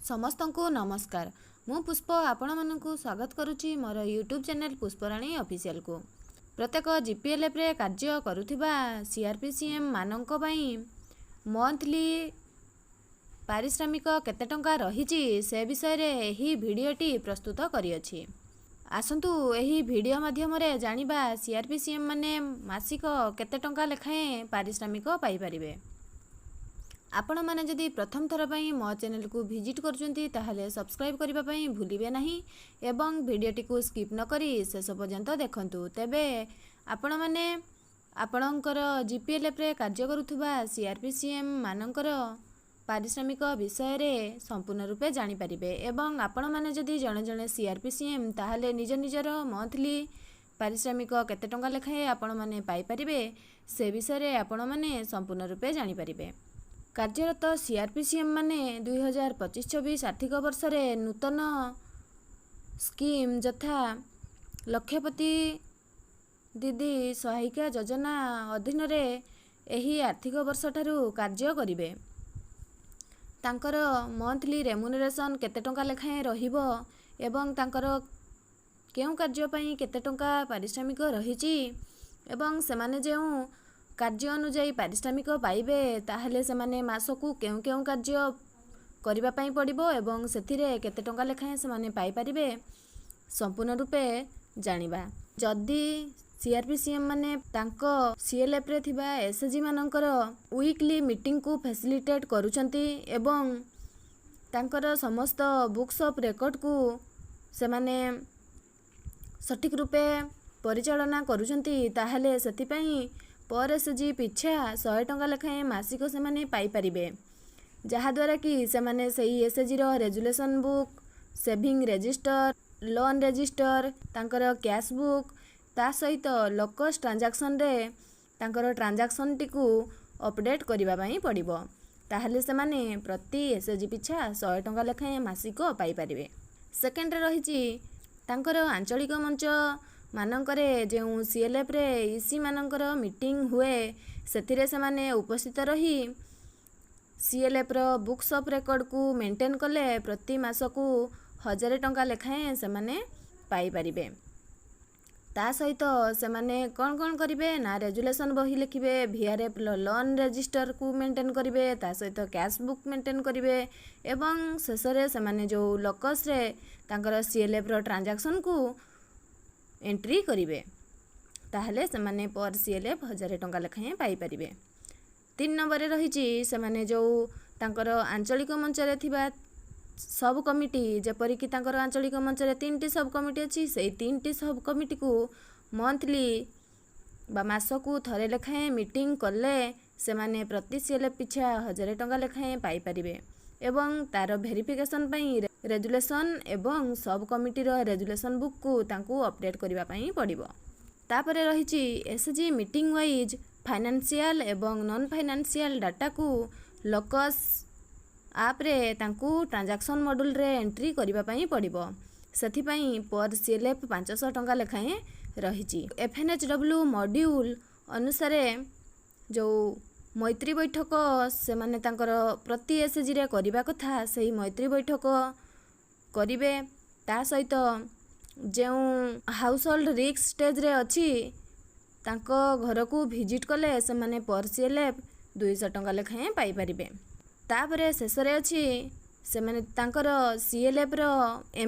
ସମସ୍ତଙ୍କୁ ନମସ୍କାର। ମୁଁ ପୁଷ୍ପ ଆପଣମାନଙ୍କୁ ସ୍ୱାଗତ କରୁଛି ମୋର ୟୁଟ୍ୟୁବ୍ ଚ୍ୟାନେଲ୍ ପୁଷ୍ପରାଣୀ ଅଫିସିଆଲକୁ। ପ୍ରତ୍ୟେକ ଜିପିଏଲ୍ଏଫ୍ରେ କାର୍ଯ୍ୟ କରୁଥିବା ସିଆର୍ପିସିଏମ୍ ମାନଙ୍କ ପାଇଁ ମନ୍ଥଲି ପାରିଶ୍ରମିକ କେତେ ଟଙ୍କା ରହିଛି ସେ ବିଷୟରେ ଏହି ଭିଡ଼ିଓଟି ପ୍ରସ୍ତୁତ କରିଅଛି। ଆସନ୍ତୁ ଏହି ଭିଡ଼ିଓ ମାଧ୍ୟମରେ ଜାଣିବା ସିଆର୍ପିସିଏମ୍ ମାନେ ମାସିକ କେତେ ଟଙ୍କା ଲେଖାଏଁ ପାରିଶ୍ରମିକ ପାଇପାରିବେ। ଆପଣମାନେ ଯଦି ପ୍ରଥମ ଥର ପାଇଁ ମୋ ଚ୍ୟାନେଲକୁ ଭିଜିଟ୍ କରୁଛନ୍ତି ତାହେଲେ ସବସ୍କ୍ରାଇବ୍ କରିବା ପାଇଁ ଭୁଲିବେ ନାହିଁ ଏବଂ ଭିଡ଼ିଓଟିକୁ ସ୍କିପ୍ ନକରି ଶେଷ ପର୍ଯ୍ୟନ୍ତ ଦେଖନ୍ତୁ। ତେବେ ଆପଣମାନେ ଆପଣଙ୍କର ଜିପିଏଲ୍ଏଫ୍ରେ କାର୍ଯ୍ୟ କରୁଥିବା ସିଆର୍ପିସିଏମ୍ ମାନଙ୍କର ପାରିଶ୍ରମିକ ବିଷୟରେ ସମ୍ପୂର୍ଣ୍ଣ ରୂପେ ଜାଣିପାରିବେ ଏବଂ ଆପଣମାନେ ଯଦି ଜଣେ ଜଣେ ସିଆର୍ପିସିଏମ୍ ତାହେଲେ ନିଜ ନିଜର ମନ୍ଥଲି ପାରିଶ୍ରମିକ କେତେ ଟଙ୍କା ଲେଖାଏଁ ଆପଣମାନେ ପାଇପାରିବେ ସେ ବିଷୟରେ ଆପଣମାନେ ସମ୍ପୂର୍ଣ୍ଣ ରୂପେ ଜାଣିପାରିବେ। କାର୍ଯ୍ୟରତ ସିଆର୍ପିସିଏମ୍ ମାନେ 2025-26 ଆର୍ଥିକ ବର୍ଷରେ ନୂତନ ସ୍କିମ୍ ଯଥା ଲକ୍ଷପତି ଦିଦି ସହାୟିକା ଯୋଜନା ଅଧୀନରେ ଏହି ଆର୍ଥିକ ବର୍ଷଠାରୁ କାର୍ଯ୍ୟ କରିବେ। ତାଙ୍କର ମନ୍ଥଲି ରେମୁନେରେସନ୍ କେତେ ଟଙ୍କା ଲେଖାଏଁ ରହିବ ଏବଂ ତାଙ୍କର କେଉଁ କାର୍ଯ୍ୟ ପାଇଁ କେତେ ଟଙ୍କା ପାରିଶ୍ରମିକ ରହିଛି ଏବଂ ସେମାନେ ଯେଉଁ କାର୍ଯ୍ୟ ଅନୁଯାୟୀ ପାରିଶ୍ରମିକ ପାଇବେ ତାହେଲେ ସେମାନେ ମାସକୁ କେଉଁ କେଉଁ କାର୍ଯ୍ୟ କରିବା ପାଇଁ ପଡ଼ିବ ଏବଂ ସେଥିରେ କେତେ ଟଙ୍କା ଲେଖାଏଁ ସେମାନେ ପାଇପାରିବେ ସମ୍ପୂର୍ଣ୍ଣ ରୂପେ ଜାଣିବା। ଯଦି ସିଆର୍ପିସିଏମ୍ ମାନେ ତାଙ୍କ ସିଏଲ୍ଏଫ୍ରେ ଥିବା ଏସ୍ଏଚ୍ଜି ମାନଙ୍କର ୱିକ୍ଲି ମିଟିଂକୁ ଫ୍ୟାସିଲିଟେଟ୍ କରୁଛନ୍ତି ଏବଂ ତାଙ୍କର ସମସ୍ତ ବୁକ୍ସ ଅଫ୍ ରେକର୍ଡ଼କୁ ସେମାନେ ସଠିକ୍ ରୂପେ ପରିଚାଳନା କରୁଛନ୍ତି ତାହେଲେ ସେଥିପାଇଁ ପର୍ ଏସ୍ଏଚ୍ଜି ପିଛା 100 ଟଙ୍କା ଲେଖାଏଁ ମାସିକ ସେମାନେ ପାଇପାରିବେ। ଯାହାଦ୍ୱାରା କି ସେମାନେ ସେହି ଏସ୍ଏଚ୍ଜିର resolution book, saving register, loan register, ତାଙ୍କର କ୍ୟାଶ୍ ବୁକ୍ ତା ସହିତ ଲୋକସ୍ ଟ୍ରାଞ୍ଜାକ୍ସନରେ ତାଙ୍କର ଟ୍ରାଞ୍ଜାକ୍ସନଟିକୁ ଅପଡ଼େଟ୍ କରିବା ପାଇଁ ପଡ଼ିବ। ତାହେଲେ ସେମାନେ ପ୍ରତି ଏସ୍ଏଚ୍ଜି ପିଛା 100 ଟଙ୍କା ଲେଖାଏଁ ମାସିକ ପାଇପାରିବେ। ସେକେଣ୍ଡରେ ରହିଛି ତାଙ୍କର ଆଞ୍ଚଳିକ ମଞ୍ଚ ମାନଙ୍କରେ ଯେଉଁ ସିଏଲ୍ଏଫ୍ରେ ଇସି ମାନଙ୍କର ମିଟିଂ ହୁଏ ସେଥିରେ ସେମାନେ ଉପସ୍ଥିତ ରହି ସିଏଲ୍ଏଫ୍ର ବୁକ୍ସ ଅଫ୍ ରେକର୍ଡ଼କୁ ମେଣ୍ଟେନ୍ କଲେ ପ୍ରତି ମାସକୁ 1000 ଟଙ୍କା ଲେଖାଏଁ ସେମାନେ ପାଇପାରିବେ। ତା ସହିତ ସେମାନେ କ'ଣ କ'ଣ କରିବେ ନା ରେଜୁଲେସନ୍ ବହି ଲେଖିବେ, ଭିଆର୍ଏଫ୍ ଲୋନ୍ ରେଜିଷ୍ଟରକୁ ମେଣ୍ଟେନ୍ କରିବେ, ତା ସହିତ କ୍ୟାଶ୍ ବୁକ୍ ମେଣ୍ଟେନ୍ କରିବେ ଏବଂ ଶେଷରେ ସେମାନେ ଯେଉଁ ଲୋକସ୍ରେ ତାଙ୍କର ସିଏଲ୍ଏଫ୍ର ଟ୍ରାଞ୍ଜାକ୍ସନକୁ ଏଣ୍ଟ୍ରି କରିବେ ତାହେଲେ ସେମାନେ ପର୍ ସିଏଲ୍ଏଫ୍ 1000 ଟଙ୍କା ଲେଖାଏଁ ପାଇପାରିବେ। 3 ନମ୍ବରରେ ରହିଛି ସେମାନେ ଯେଉଁ ତାଙ୍କର ଆଞ୍ଚଳିକ ମଞ୍ଚରେ ଥିବା ସବ୍ କମିଟି, ଯେପରିକି ତାଙ୍କର ଆଞ୍ଚଳିକ ମଞ୍ଚରେ 3ଟି ସବ୍ କମିଟି ଅଛି, ସେଇ 3ଟି ସବ୍ କମିଟିକୁ ମନ୍ଥଲି ବା ମାସକୁ ଥରେ ଲେଖାଏଁ ମିଟିଂ କଲେ ସେମାନେ ପ୍ରତି ସିଏଲ୍ଏଫ୍ ପିଛା 1000 ଟଙ୍କା ଲେଖାଏଁ ପାଇପାରିବେ ଏବଂ ତାର ଭେରିଫିକେସନ୍ ପାଇଁ ରେଜୁଲେସନ୍ ଏବଂ ସବ୍ କମିଟିର ରେଜୁଲେସନ୍ ବୁକ୍କୁ ତାଙ୍କୁ ଅପଡ଼େଟ୍ କରିବା ପାଇଁ ପଡ଼ିବ। ତାପରେ ରହିଛି ଏସ୍ଏଚ୍ଜି ମିଟିଂ ୱାଇଜ୍ ଫାଇନାନ୍ସିଆଲ୍ ଏବଂ ନନ୍ ଫାଇନାନ୍ସିଆଲ୍ ଡାଟାକୁ ଲୋକସ୍ ଆପ୍ରେ ତାଙ୍କୁ ଟ୍ରାଞ୍ଜାକ୍ସନ୍ ମଡ୍ୟୁଲ୍ରେ ଏଣ୍ଟ୍ରି କରିବା ପାଇଁ ପଡ଼ିବ। ସେଥିପାଇଁ ପର୍ ସିଏଲ୍ଏଫ୍ 500 ଟଙ୍କା ଲେଖାଏଁ ରହିଛି। FNHW ମଡ୍ୟୁଲ୍ ଅନୁସାରେ ଯେଉଁ ମୈତ୍ରୀ ବୈଠକ ସେମାନେ ତାଙ୍କର ପ୍ରତି ଏସ୍ଏଚ୍ଜିରେ କରିବା କଥା ସେହି ମୈତ୍ରୀ ବୈଠକ କରିବେ। ତା ସହିତ ଯେଉଁ ହାଉସ୍ ହୋଲ୍ଡ ରିସ୍କ ଷ୍ଟେଜ୍ରେ ଅଛି ତାଙ୍କ ଘରକୁ ଭିଜିଟ୍ କଲେ ସେମାନେ ପର୍ ସିଏଲ୍ଏଫ୍ 200 ଟଙ୍କା ଲେଖାଏଁ ପାଇପାରିବେ। ତାପରେ ଶେଷରେ ଅଛି ସେମାନେ ତାଙ୍କର ସିଏଲ୍ଏଫ୍ର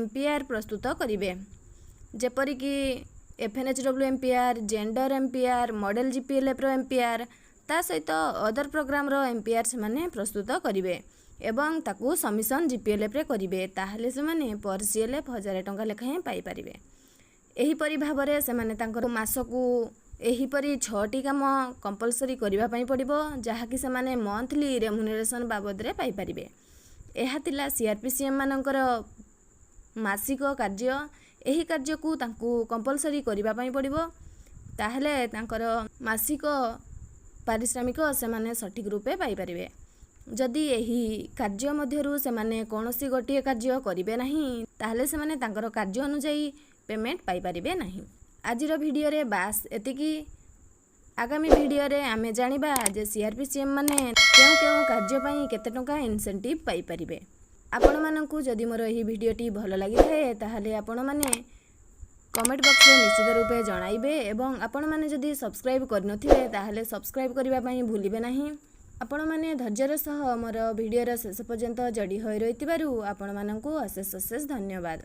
MPR ପ୍ରସ୍ତୁତ କରିବେ, ଯେପରିକି FNHW MPR, gender MPR, model ଜିପିଏଲ୍ଏଫ୍ର MPR ତା ସହିତ ଅଦର ପ୍ରୋଗ୍ରାମର MPR ସେମାନେ ପ୍ରସ୍ତୁତ କରିବେ ଏବଂ ତାକୁ ସବମିଶନ୍ ଜିପିଏଲ୍ଏଫ୍ରେ କରିବେ। ତାହେଲେ ସେମାନେ ପର୍ ସିଏଲ୍ଏଫ୍ 1000 ଟଙ୍କା ଲେଖାଏଁ ପାଇପାରିବେ। ଏହିପରି ଭାବରେ ସେମାନେ ତାଙ୍କର ମାସକୁ ଏହିପରି 6ଟି କାମ କମ୍ପଲସରି କରିବା ପାଇଁ ପଡ଼ିବ ଯାହାକି ସେମାନେ ମନ୍ଥଲି ରେମୁନେରେସନ୍ ବାବଦରେ ପାଇପାରିବେ। ଏହା ଥିଲା ସିଆର୍ପିସିଏମ୍ ମାନଙ୍କର ମାସିକ କାର୍ଯ୍ୟ। ଏହି କାର୍ଯ୍ୟକୁ ତାଙ୍କୁ କମ୍ପଲସରି କରିବା ପାଇଁ ପଡ଼ିବ ତାହେଲେ ତାଙ୍କର ମାସିକ ପାରିଶ୍ରମିକ ସେମାନେ ସଠିକ୍ ରୂପେ ପାଇପାରିବେ। ଯଦି ଏହି କାର୍ଯ୍ୟ ମଧ୍ୟରୁ ସେମାନେ କୌଣସି ଗୋଟିଏ କାର୍ଯ୍ୟ କରିବେ ନାହିଁ ତାହେଲେ ସେମାନେ ତାଙ୍କର କାର୍ଯ୍ୟ ଅନୁଯାୟୀ ପେମେଣ୍ଟ ପାଇପାରିବେ ନାହିଁ। ଆଜିର ଭିଡ଼ିଓରେ ବାସ୍ ଏତିକି। ଆଗାମୀ ଭିଡ଼ିଓରେ ଆମେ ଜାଣିବା ଯେ ସିଆର୍ପିସିଏମ୍ ମାନେ କେଉଁ କେଉଁ କାର୍ଯ୍ୟ ପାଇଁ କେତେ ଟଙ୍କା ଇନସେଣ୍ଟିଭ୍ ପାଇପାରିବେ। ଆପଣମାନଙ୍କୁ ଯଦି ମୋର ଏହି ଭିଡ଼ିଓଟି ଭଲ ଲାଗିଥାଏ ତାହେଲେ ଆପଣମାନେ କମେଣ୍ଟ ବକ୍ସରେ ନିଶ୍ଚିତ ରୂପେ ଜଣାଇବେ ଏବଂ ଆପଣମାନେ ଯଦି ସବସ୍କ୍ରାଇବ୍ କରିନଥିବେ ତାହେଲେ ସବସ୍କ୍ରାଇବ୍ କରିବା ପାଇଁ ଭୁଲିବେ ନାହିଁ। ଆପଣମାନେ ଧୈର୍ଯ୍ୟର ସହ ମୋର ଭିଡ଼ିଓର ଶେଷ ପର୍ଯ୍ୟନ୍ତ ଯୋଡ଼ି ହୋଇ ରହିଥିବାରୁ ଆପଣମାନଙ୍କୁ ଅଶେଷ ଅଶେଷ ଧନ୍ୟବାଦ।